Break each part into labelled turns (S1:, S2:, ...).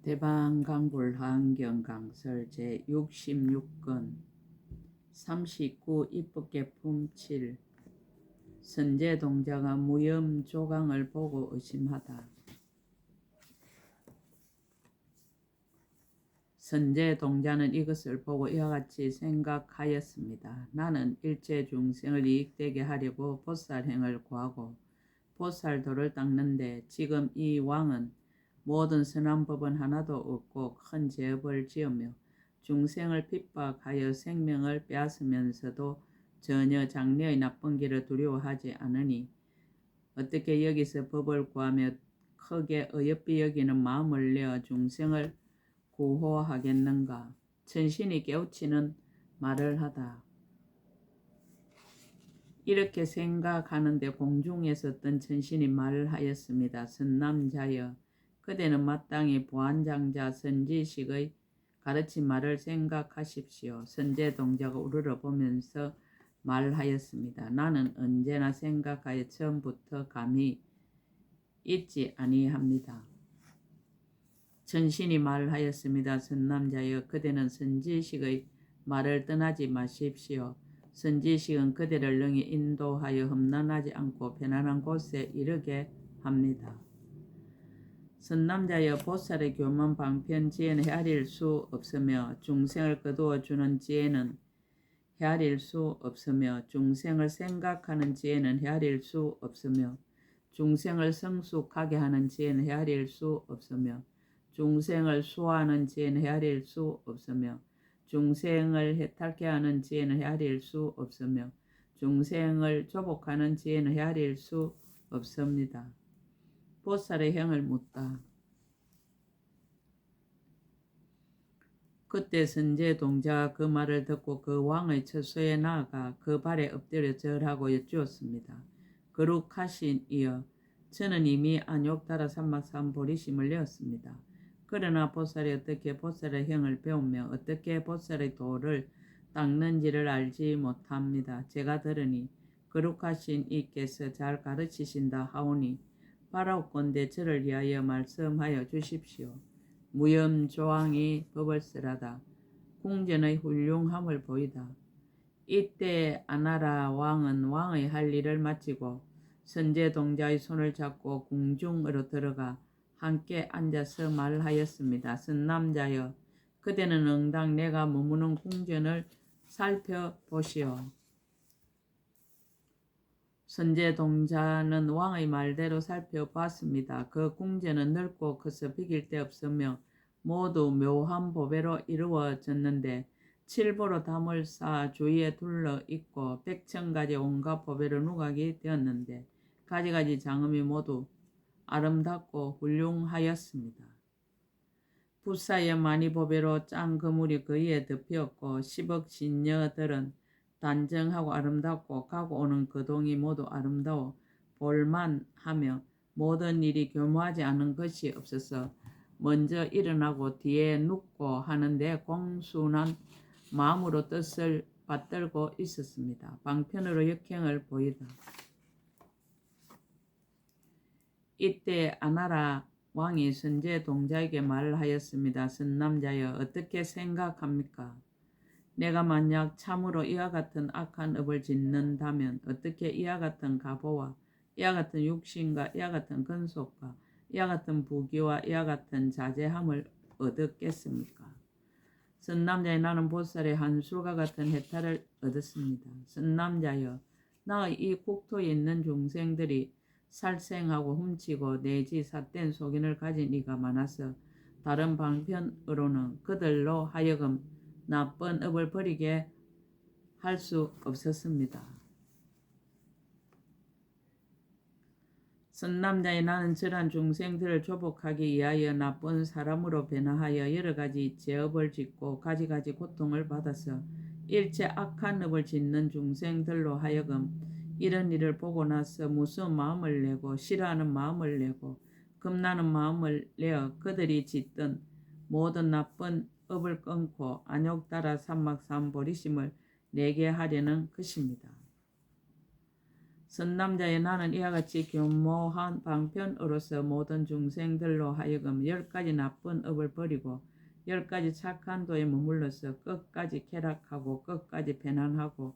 S1: 대방강불 환경강설 제66건 39 이쁘게 품칠 선제동자가 무염조강을 보고 의심하다. 선제동자는 이것을 보고 이와 같이 생각하였습니다. 나는 일체 중생을 이익되게 하려고 보살행을 구하고 보살도를 닦는데 지금 이 왕은 모든 선한 법은 하나도 없고 큰 죄업을 지으며 중생을 핍박하여 생명을 빼앗으면서도 전혀 장래의 나쁜 길을 두려워하지 않으니 어떻게 여기서 법을 구하며 크게 어여삐 여기는 마음을 내어 중생을 구호하겠는가. 천신이 깨우치는 말을 하다. 이렇게 생각하는데 공중에서 어떤 천신이 말을 하였습니다. 선남자여, 그대는 마땅히 보안장자 선지식의 가르친 말을 생각하십시오. 선제동자가 우러러보면서 말하였습니다. 나는 언제나 생각하여 처음부터 감히 잊지 아니합니다. 천신이 말하였습니다. 선남자여, 그대는 선지식의 말을 떠나지 마십시오. 선지식은 그대를 능히 인도하여 험난하지 않고 편안한 곳에 이르게 합니다. 선남자여, 보살의 교만 방편 지혜는 헤아릴 수 없으며 중생을 거두어 주는 지혜는 헤아릴 수 없으며 중생을 생각하는 지혜는 헤아릴 수 없으며 중생을 성숙하게 하는 지혜는 헤아릴 수 없으며 중생을 수호하는 지혜는 헤아릴 수 없으며 중생을 해탈케 하는 지혜는 헤아릴 수 없으며 중생을 조복하는 지혜는 헤아릴 수 없습니다. 보살의 형을 묻다. 그때 선제동자가 그 말을 듣고 그 왕의 처소에 나아가 그 발에 엎드려 절하고 여쭈었습니다. 거룩하신 이여, 저는 이미 안욕다라 삼막산 보리심을 내었습니다. 그러나 보살이 어떻게 보살의 형을 배우며 어떻게 보살의 도를 닦는지를 알지 못합니다. 제가 들으니 거룩하신 이께서 잘 가르치신다 하오니 바라옵건대 저를 위하여 말씀하여 주십시오. 무염조왕이 법을 쓰라다. 궁전의 훌륭함을 보이다. 이때 아나라 왕은 왕의 할 일을 마치고 선제동자의 손을 잡고 궁중으로 들어가 함께 앉아서 말하였습니다. 선남자여, 그대는 응당 내가 머무는 궁전을 살펴보시오. 선제동자는 왕의 말대로 살펴봤습니다. 그 궁전은 넓고 커서 비길 데 없으며 모두 묘한 보배로 이루어졌는데 칠보로 담을 쌓아 주위에 둘러 있고 100,000가지 온갖 보배로 누각이 되었는데 가지가지 장엄이 모두 아름답고 훌륭하였습니다. 붓사의 많이 보배로 짠 그물이 그 위에 덮였고 10억 신녀들은 단정하고 아름답고 가고 오는 거동이 모두 아름다워 볼만하며 모든 일이 교묘하지 않은 것이 없어서 먼저 일어나고 뒤에 눕고 하는데 공순한 마음으로 뜻을 받들고 있었습니다. 방편으로 역행을 보이다. 이때 아나라 왕이 선제동자에게 말을 하였습니다. 선남자여, 어떻게 생각합니까? 내가 만약 참으로 이와 같은 악한 업을 짓는다면 어떻게 이와 같은 가보와 이와 같은 육신과 이와 같은 근속과 이와 같은 부귀와 이와 같은 자제함을 얻었겠습니까? 선남자여, 나는 보살의 한술과 같은 해탈을 얻었습니다. 선남자여, 나의 이 국토에 있는 중생들이 살생하고 훔치고 내지 삿된 속인을 가진 이가 많아서 다른 방편으로는 그들로 하여금 나쁜 업을 버리게 할 수 없었습니다. 선남자의 나는 저런 중생들을 조복하기 위하여 나쁜 사람으로 변화하여 여러가지 죄업을 짓고 가지가지 고통을 받아서 일체 악한 업을 짓는 중생들로 하여금 이런 일을 보고 나서 무서운 마음을 내고 싫어하는 마음을 내고 겁나는 마음을 내어 그들이 짓던 모든 나쁜 업을 끊고 안욕따라 삼막산 보리심을 내게 하려는 것입니다. 선남자의 나는 이와 같이 교모한 방편으로서 모든 중생들로 하여금 10가지 나쁜 업을 버리고 10가지 착한 도에 머물러서 끝까지 쾌락하고 끝까지 편안하고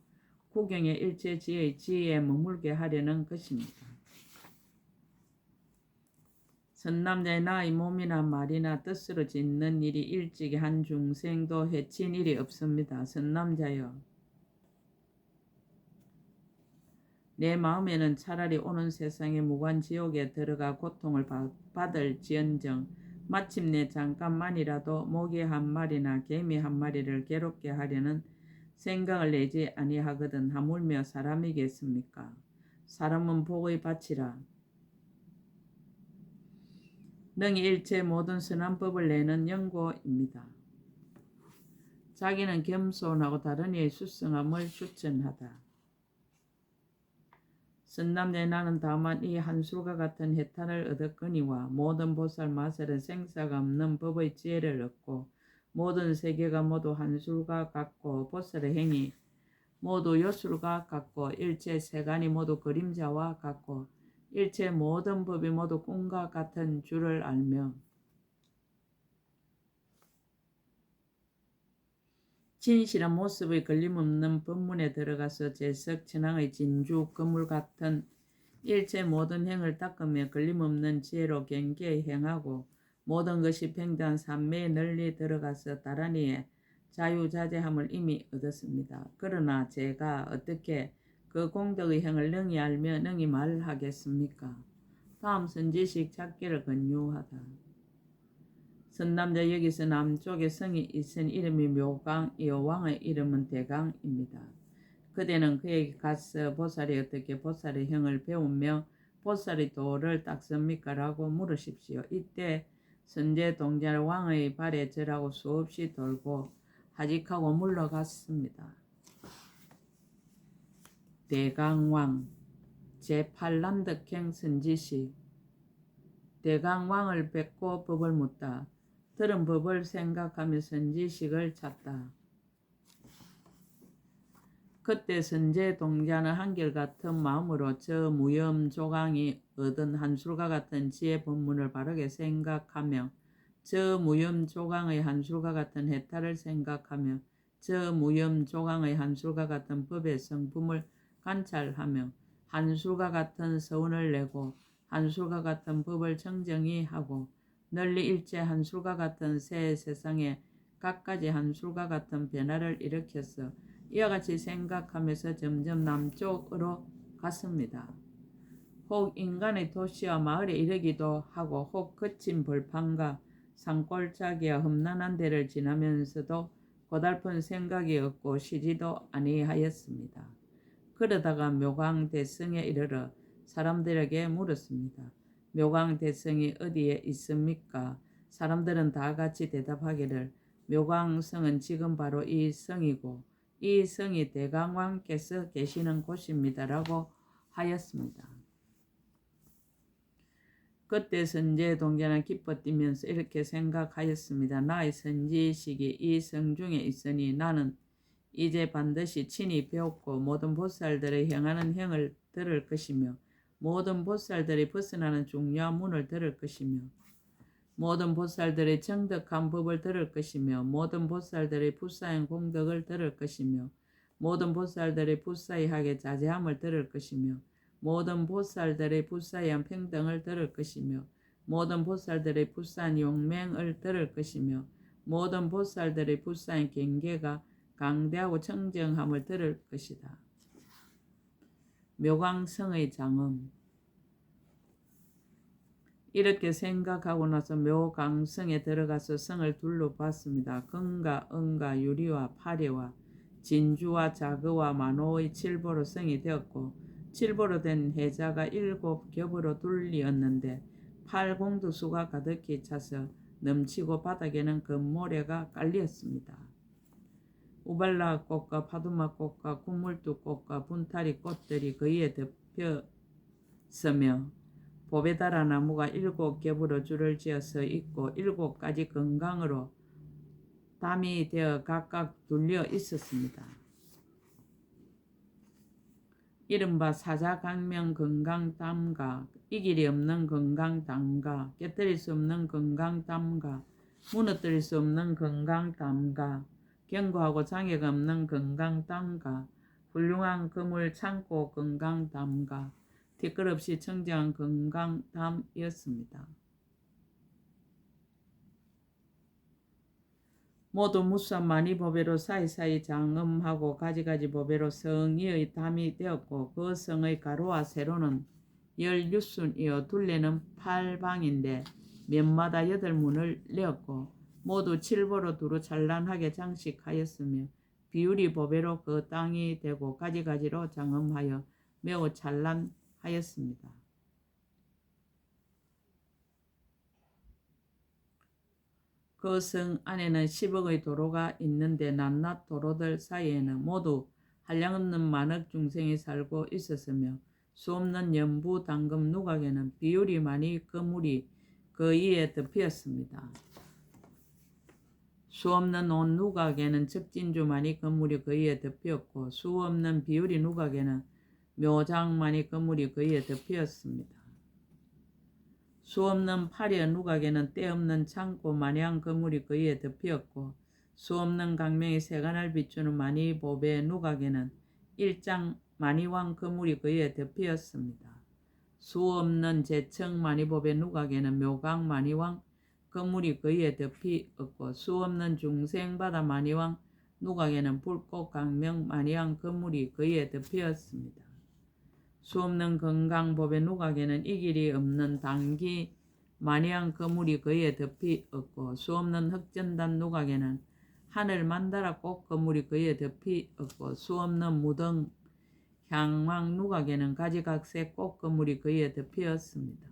S1: 구경의 일체 지의 지혜에 머물게 하려는 것입니다. 선남자의 나의 몸이나 말이나 뜻으로 짓는 일이 일찍이 한 중생도 해친 일이 없습니다. 선남자여, 내 마음에는 차라리 오는 세상의 무관지옥에 들어가 고통을 받을지언정 마침내 잠깐만이라도 모기 한 마리나 개미 한 마리를 괴롭게 하려는 생각을 내지 아니하거든 하물며 사람이겠습니까? 사람은 복의 밭이라. 능히 일체 모든 선한 법을 내는 연고입니다. 자기는 겸손하고 다른 이의 수성함을 추천하다. 선남자의 나는 다만 이 한술과 같은 해탈을 얻었거니와 모든 보살 마살은 생사가 없는 법의 지혜를 얻고 모든 세계가 모두 한술과 같고 보살의 행위 모두 요술과 같고 일체 세간이 모두 그림자와 같고 일체 모든 법이 모두 꿈과 같은 줄을 알며 진실한 모습의 걸림없는 법문에 들어가서 제석 천왕의 진주 그물 같은 일체 모든 행을 닦으며 걸림없는 지혜로 경계에 행하고 모든 것이 평등한 삼매에 널리 들어가서 다란이에 자유자재함을 이미 얻었습니다. 그러나 제가 어떻게 그 공덕의 행을 능히 알며 능히 말하겠습니까? 다음 선지식 찾기를 권유하다. 선남자 여기서 남쪽에 성이 있은 이름이 묘강이요 왕의 이름은 대강입니다. 그대는 그에게 가서 보살이 어떻게 보살의 형을 배우며 보살의 도를 닦습니까? 라고 물으십시오. 이때 선제 동자 왕의 발에 절하고 수없이 돌고 하직하고 물러갔습니다. 대강왕 제8남덕행 선지식 대강왕을 뵙고 법을 묻다. 들은 법을 생각하며 선지식을 찾다. 그때 선제 동자는 한결같은 마음으로 저 무염조강이 얻은 한술과 같은 지혜 법문을 바르게 생각하며 저 무염조강의 한술과 같은 해탈을 생각하며 저 무염조강의 한술과 같은 법의 성품을 관찰하며 한술과 같은 서운을 내고 한술과 같은 법을 청정히 하고 널리 일체 한술과 같은 새 세상에 갖가지 한술과 같은 변화를 일으켜서 이와 같이 생각하면서 점점 남쪽으로 갔습니다. 혹 인간의 도시와 마을에 이르기도 하고 혹 거친 벌판과 산골짜기와 험난한 데를 지나면서도 고달픈 생각이 없고 쉬지도 아니하였습니다. 그러다가 묘광대성에 이르러 사람들에게 물었습니다. 묘광대성이 어디에 있습니까? 사람들은 다 같이 대답하기를 묘광성은 지금 바로 이 성이고 이 성이 대강왕께서 계시는 곳입니다. 라고 하였습니다. 그때 선제 동자는 기뻐 뛰면서 이렇게 생각하였습니다. 나의 선지식이 이 성 중에 있으니 나는 이제 반드시 친히 배웠고 모든 보살들의 행하는 행을 들을 것이며 모든 보살들이 벗어나는 중요한 문을 들을 것이며 모든 보살들의 정덕한 법을 들을 것이며 모든 보살들의 불사의 공덕을 들을 것이며 모든 보살들의 불사의하게 자제함을 들을 것이며 모든 보살들의 불사의한 평등을 들을 것이며 모든 보살들의 불사한 용맹을 들을 것이며 모든 보살들의 불사의 경계가 강대하고 청정함을 들을 것이다. 묘광성의 장엄. 이렇게 생각하고 나서 묘광성에 들어가서 성을 둘러봤습니다. 금과 은과 유리와 파래와 진주와 자그와 만호의 칠보로 성이 되었고 칠보로 된 해자가 7겹으로 둘리었는데 8공두수가 가득히 차서 넘치고 바닥에는 금모래가 깔렸습니다. 우발라 꽃과 파두마 꽃과 군물두 꽃과 분타리 꽃들이 그 위에 덮여서며 보베다라 나무가 7겹으로 줄을 지어서 있고 7가지 건강으로 담이 되어 각각 둘려 있었습니다. 이른바 사자강명 건강담가, 이길이 없는 건강담가, 깨뜨릴 수 없는 건강담가, 무너뜨릴 수 없는 건강담가, 경고하고 장애가 없는 건강담가, 훌륭한 그물 창고 건강담가, 티끌없이 청정한 건강담이었습니다. 모두 무수한 많이 보배로 사이사이 장음하고 가지가지 보배로 성의의 담이 되었고 그 성의 가로와 세로는 16순이요 둘레는 8방인데 면마다 8문을 내었고 모두 칠보로 두루 찬란하게 장식하였으며 비율이 보배로 그 땅이 되고 가지가지로 장음하여 매우 찬란하였습니다. 그 성 안에는 10억의 도로가 있는데 낱낱 도로들 사이에는 모두 한량없는 만억 중생이 살고 있었으며 수없는 연부 당금 누각에는 비율이 많이 그물이 그 위에 덮였습니다. 수없는 온 누각에는 적진주 많이 그물이 그 위에 덮였고 수없는 비율이 누각에는 묘장 많이 그물이 그 위에 덮였습니다. 수없는 파리의 누각에는 때없는 창고 마냥 그물이 그 위에 덮였고 수없는 강명이 세간을 비추는 많이 보배 누각에는 일장 만이왕 그물이 그 위에 덮였습니다. 수없는 제청 많이 보배 누각에는 묘강 만이왕 그물이 그 위에 덮였고 수없는 중생바다 만이왕 누각에는 불꽃 강명 만이왕 그물이 그 위에 덮였습니다. 수없는 건강법의 누각에는 이길이 없는 단기 만이한 그물이 그 위에 덮이었고 수없는 흑전단 누각에는 하늘 만다라 꽃 그물이 그 위에 덮이었고 수없는 무등 향왕 누각에는 가지각색 꽃 그물이 그 위에 덮이었습니다.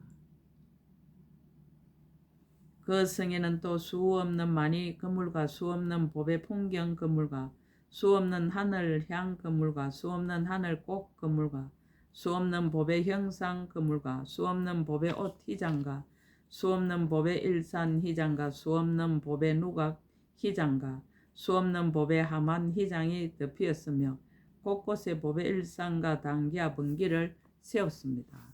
S1: 그 성에는 또 수없는 많이 그물과 수없는 보배 풍경 그물과 수없는 하늘 향 그물과 수없는 하늘 꽃 그물과 수없는 법의 형상 그물과 수없는 법의 옷 희장과 수없는 법의 일산 희장과 수없는 법의 누각 희장과 수없는 법의 하만 희장이 덮였으며 곳곳에 법의 일산과 단기와 번기를 세웠습니다.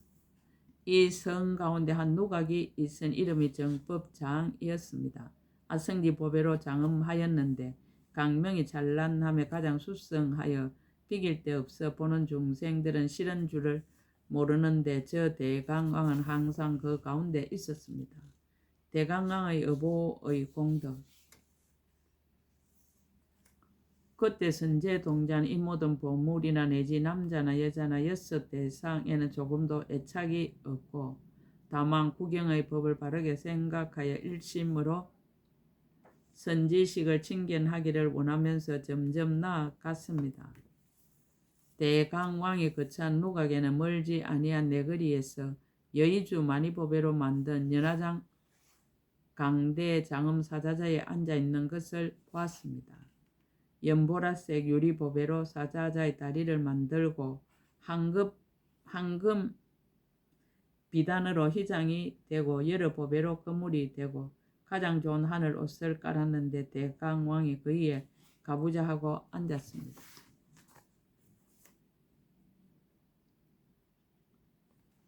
S1: 이 성 가운데 한 누각이 있은 이름이 정법장이었습니다. 아성지 보배로 장음하였는데 강명이 찬란함에 가장 수성하여 비길 데 없어 보는 중생들은 싫은 줄을 모르는데 저 대강왕은 항상 그 가운데 있었습니다. 대강왕의 어보의 공덕. 그때 선제 동자는 이 모든 보물이나 내지 남자나 여자나 6대상에는 조금도 애착이 없고 다만 구경의 법을 바르게 생각하여 일심으로 선지식을 친견하기를 원하면서 점점 나아갔습니다. 대강왕이 거처한 누각에는 멀지 아니한 내거리에서 여의주 마니보배로 만든 연화장 강대 장음 사자자에 앉아있는 것을 보았습니다. 연보라색 유리보배로 사자자의 다리를 만들고 황금 비단으로 휘장이 되고 여러 보배로 그물이 되고 가장 좋은 하늘 옷을 깔았는데 대강왕이 그 위에 가부좌하고 앉았습니다.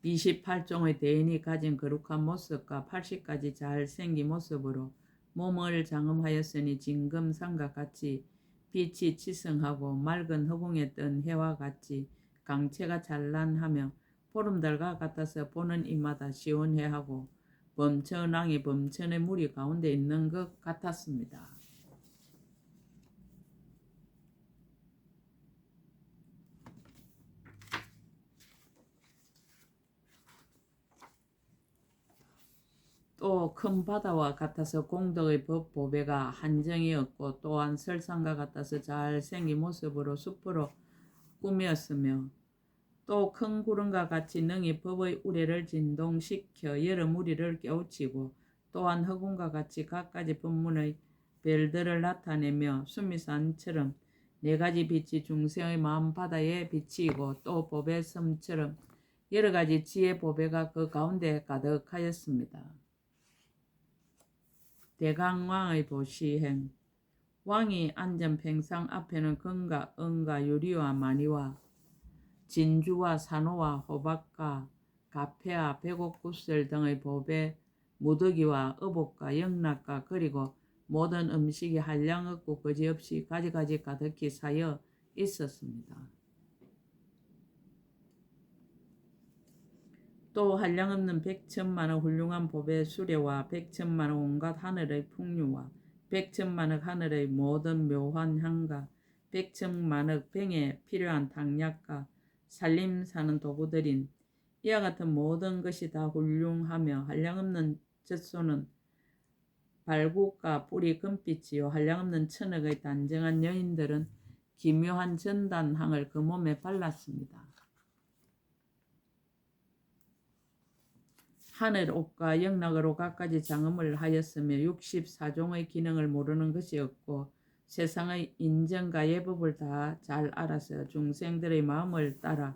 S1: 28종의 대인이 가진 거룩한 모습과 80가지 잘생긴 모습으로 몸을 장음하였으니 진금산과 같이 빛이 치성하고 맑은 허공에 뜬 해와 같이 강체가 찬란하며 보름달과 같아서 보는 이마다 시원해하고 범천왕이 범천의 무리 가운데 있는 것 같았습니다. 또 큰 바다와 같아서 공덕의 법 보배가 한정이 없고 또한 설산과 같아서 잘생긴 모습으로 숲으로 꾸몄으며 또 큰 구름과 같이 능히 법의 우레를 진동시켜 여러 무리를 깨우치고 또한 허공과 같이 갖가지 법문의 별들을 나타내며 수미산처럼 4가지 빛이 중생의 마음 바다에 비치고 또 법의 섬처럼 여러 가지 지혜 보배가 그 가운데 가득하였습니다. 대강왕의 보시행. 왕이 앉은 팽상 앞에는 금과 은과 유리와 마니와 진주와 산호와 호박과 가페와 백옥구슬 등의 보배, 무더기와 어복과 영락과 그리고 모든 음식이 한량 없고 거지없이 가지가지 가득히 쌓여 있었습니다. 또 한량없는 백천만의 훌륭한 보배 수레와 백천만의 온갖 하늘의 풍류와 백천만의 하늘의 모든 묘한 향과 백천만의 병에 필요한 당약과 살림 사는 도구들인 이와 같은 모든 것이 다 훌륭하며 한량없는 젖소는 발국과 뿌리 금빛이요 한량없는 천억의 단정한 여인들은 기묘한 전단향을 그 몸에 발랐습니다. 하늘 옷과 영락으로 갖가지 장엄을 하였으며 64종의 기능을 모르는 것이 없고 세상의 인정과 예법을 다 잘 알아서 중생들의 마음을 따라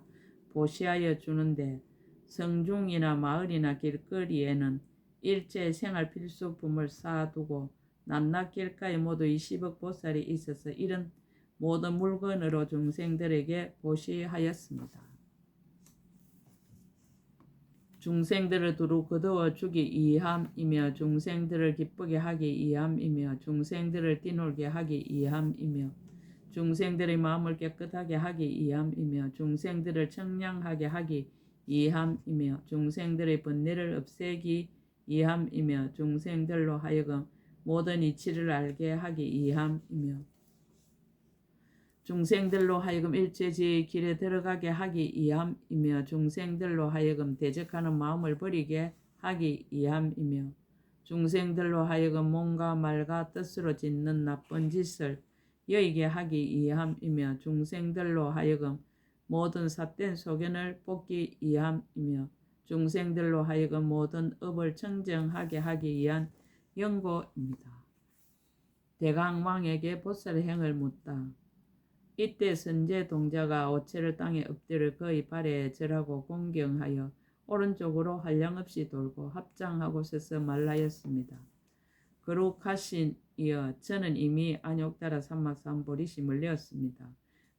S1: 보시하여 주는데 성중이나 마을이나 길거리에는 일제 생활 필수품을 쌓아두고 낮낮 길가에 모두 20억 보살이 있어서 이런 모든 물건으로 중생들에게 보시하였습니다. 중생들을 두루 거두어 주기 이함이며 중생들을 기쁘게 하기 이함이며 중생들을 뛰놀게 하기 이함이며 중생들의 마음을 깨끗하게 하기 이함이며 중생들을 청량하게 하기 이함이며 중생들의 번뇌를 없애기 이함이며 중생들로 하여금 모든 이치를 알게 하기 이함이며 중생들로 하여금 일체지의 길에 들어가게 하기 이함이며 중생들로 하여금 대적하는 마음을 버리게 하기 이함이며 중생들로 하여금 몸과 말과 뜻으로 짓는 나쁜 짓을 여의게 하기 이함이며 중생들로 하여금 모든 삿된 소견을 뽑기 이함이며 중생들로 하여금 모든 업을 청정하게 하기 위한 연고입니다. 대강왕에게 보살의 행을 묻다. 이때 선제 동자가 오체를 땅에 엎드려 그의 발에 절하고 공경하여 오른쪽으로 한량없이 돌고 합장하고 서서 말하였습니다. 거룩하신 이여 저는 이미 안욕다라 삼막삼보리심을 내었습니다.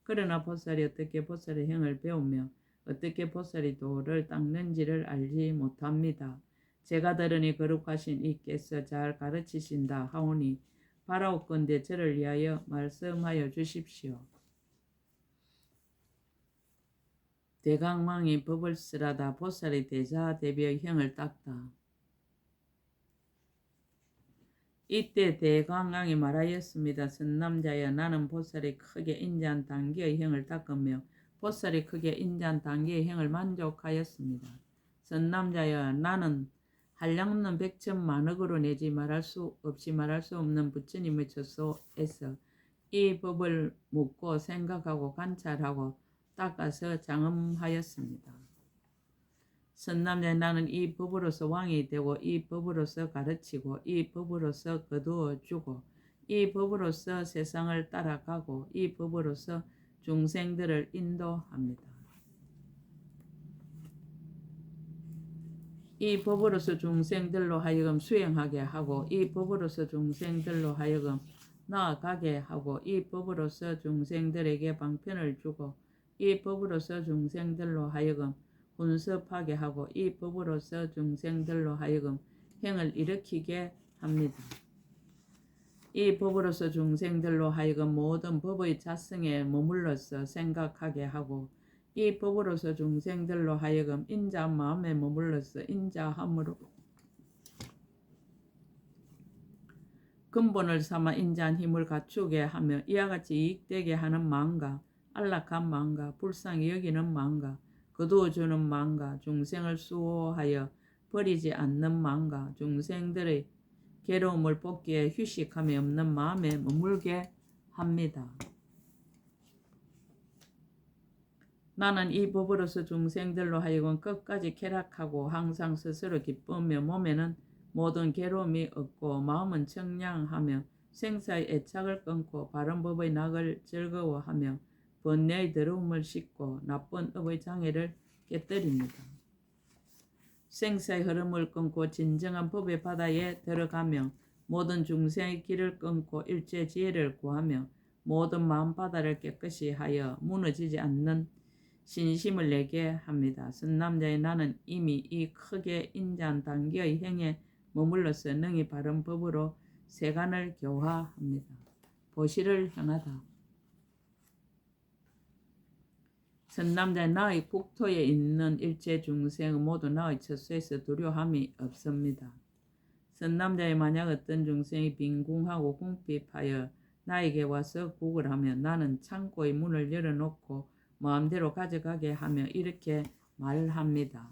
S1: 그러나 보살이 어떻게 보살의 행을 배우며 어떻게 보살이 도를 닦는지를 알지 못합니다. 제가 들으니 거룩하신 이께서 잘 가르치신다 하오니 바라옵건대 저를 위하여 말씀하여 주십시오. 대강왕이 법을 쓰라다 보살이 대자 대비의 형을 닦다. 이때 대강왕이 말하였습니다. 선남자여 나는 보살이 크게 인자한 단계의 형을 닦으며 보살이 크게 인자한 단계의 형을 만족하였습니다. 선남자여 나는 한량없는 백천만억으로 내지 말할 수 없는 부처님의 처소에서 이 법을 묻고 생각하고 관찰하고 닦아서 장엄하였습니다. 선남자여 나는 이 법으로서 왕이 되고 이 법으로서 가르치고 이 법으로서 거두어 주고 이 법으로서 세상을 따라가고 이 법으로서 중생들을 인도합니다. 이 법으로서 중생들로 하여금 수행하게 하고 이 법으로서 중생들로 하여금 나아가게 하고 이 법으로서 중생들에게 방편을 주고 이 법으로서 중생들로 하여금 훈습하게 하고 이 법으로서 중생들로 하여금 행을 일으키게 합니다. 이 법으로서 중생들로 하여금 모든 법의 자성에 머물러서 생각하게 하고 이 법으로서 중생들로 하여금 인자한 마음에 머물러서 인자함으로 근본을 삼아 인자한 힘을 갖추게 하며 이와 같이 이익되게 하는 마음과 안락한 마음과 불쌍히 여기는 마음과 거두어주는 마음과 중생을 수호하여 버리지 않는 마음과 중생들의 괴로움을 뽑기에 휴식함이 없는 마음에 머물게 합니다. 나는 이 법으로서 중생들로 하여금 끝까지 쾌락하고 항상 스스로 기쁘며 몸에는 모든 괴로움이 없고 마음은 청량하며 생사의 애착을 끊고 바른 법의 낙을 즐거워하며 번뇌의 더러움을 씻고 나쁜 업의 장애를 깨뜨립니다. 생사의 흐름을 끊고 진정한 법의 바다에 들어가며 모든 중생의 길을 끊고 일체 지혜를 구하며 모든 마음바다를 깨끗이 하여 무너지지 않는 신심을 내게 합니다. 선남자의 나는 이미 이 크게 인자한 단계의 행에 머물러서 능히 바른 법으로 세간을 교화합니다. 보시를 향하다. 선남자의 나의 국토에 있는 일체 중생 모두 나의 처소에서 두려움이 없습니다. 선남자의 만약 어떤 중생이 빈궁하고 궁핍하여 나에게 와서 국을 하면 나는 창고의 문을 열어놓고 마음대로 가져가게 하며 이렇게 말합니다.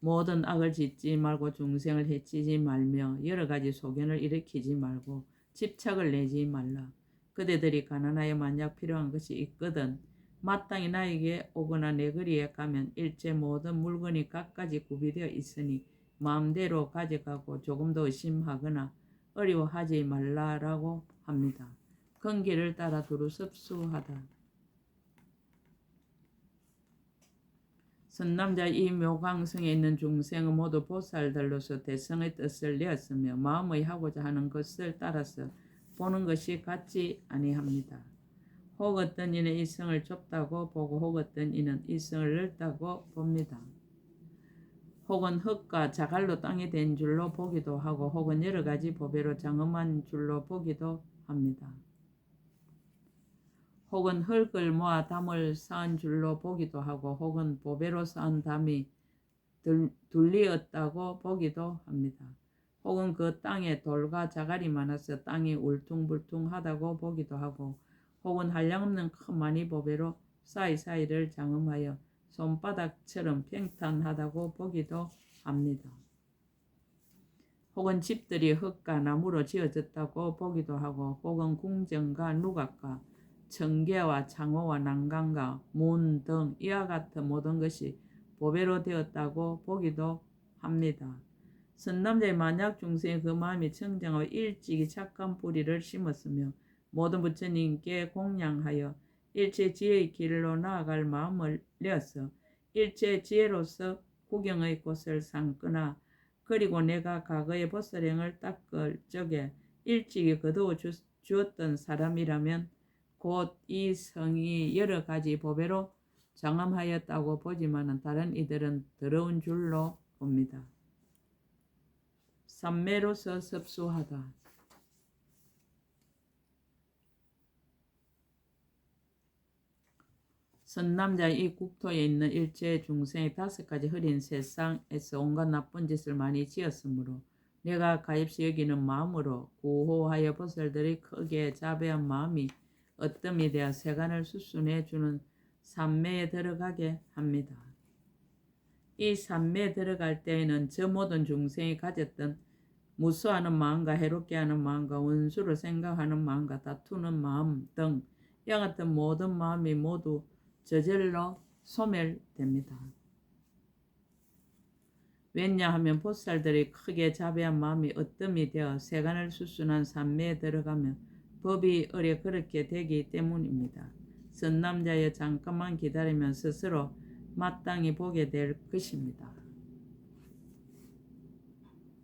S1: 모든 악을 짓지 말고 중생을 해치지 말며 여러 가지 소견을 일으키지 말고 집착을 내지 말라. 그대들이 가난하여 만약 필요한 것이 있거든 마땅히 나에게 오거나 내 거리에 가면 일체 모든 물건이 갖가지 구비되어 있으니 마음대로 가져가고 조금도 의심하거나 어려워하지 말라라고 합니다. 근기를 따라 두루 섭수하다. 선남자 이 묘광성에 있는 중생은 모두 보살들로서 대성의 뜻을 내었으며 마음의 하고자 하는 것을 따라서 보는 것이 같지 아니합니다. 혹 어떤 이는 이 성을 좁다고 보고 혹 어떤 이는 이 성을 넓다고 봅니다. 혹은 흙과 자갈로 땅이 된 줄로 보기도 하고 혹은 여러 가지 보배로 장엄한 줄로 보기도 합니다. 혹은 흙을 모아 담을 쌓은 줄로 보기도 하고 혹은 보배로 쌓은 담이 둘리었다고 보기도 합니다. 혹은 그 땅에 돌과 자갈이 많아서 땅이 울퉁불퉁하다고 보기도 하고 혹은 한량없는 큰 많이 보배로 사이사이를 장엄하여 손바닥처럼 평탄하다고 보기도 합니다. 혹은 집들이 흙과 나무로 지어졌다고 보기도 하고 혹은 궁전과 누각과 청계와 창호와 난간과 문 등 이와 같은 모든 것이 보배로 되었다고 보기도 합니다. 선남자의 만약 중생의 그 마음이 청정하여 일찍이 착한 뿌리를 심었으며 모든 부처님께 공양하여 일체 지혜의 길로 나아갈 마음을 내어서 일체 지혜로서 구경의 곳을 삼거나 그리고 내가 과거의 보살행을 닦을 적에 일찍이 거두어 주었던 사람이라면 곧 이 성이 여러 가지 보배로 장엄하였다고 보지만 다른 이들은 더러운 줄로 봅니다. 삼매로서 섭수하다. 선남자의 이 국토에 있는 일체 중생의 5가지 흐린 세상에서 온갖 나쁜 짓을 많이 지었으므로 내가 가엾이 여기는 마음으로 구호하여 보살들의 크게 자배한 마음이 어뜸이 되어 세간을 수순해주는 삼매에 들어가게 합니다. 이 삼매에 들어갈 때에는 저 모든 중생이 가졌던 무수하는 마음과 해롭게 하는 마음과 원수를 생각하는 마음과 다투는 마음 등 이와 같은 모든 마음이 모두 저절로 소멸됩니다. 왜냐하면 보살들이 크게 자배한 마음이 어뜸이 되어 세간을 수순한 삼매에 들어가면 법이 어려 그렇게 되기 때문입니다. 선남자여 잠깐만 기다리면 스스로 마땅히 보게 될 것입니다.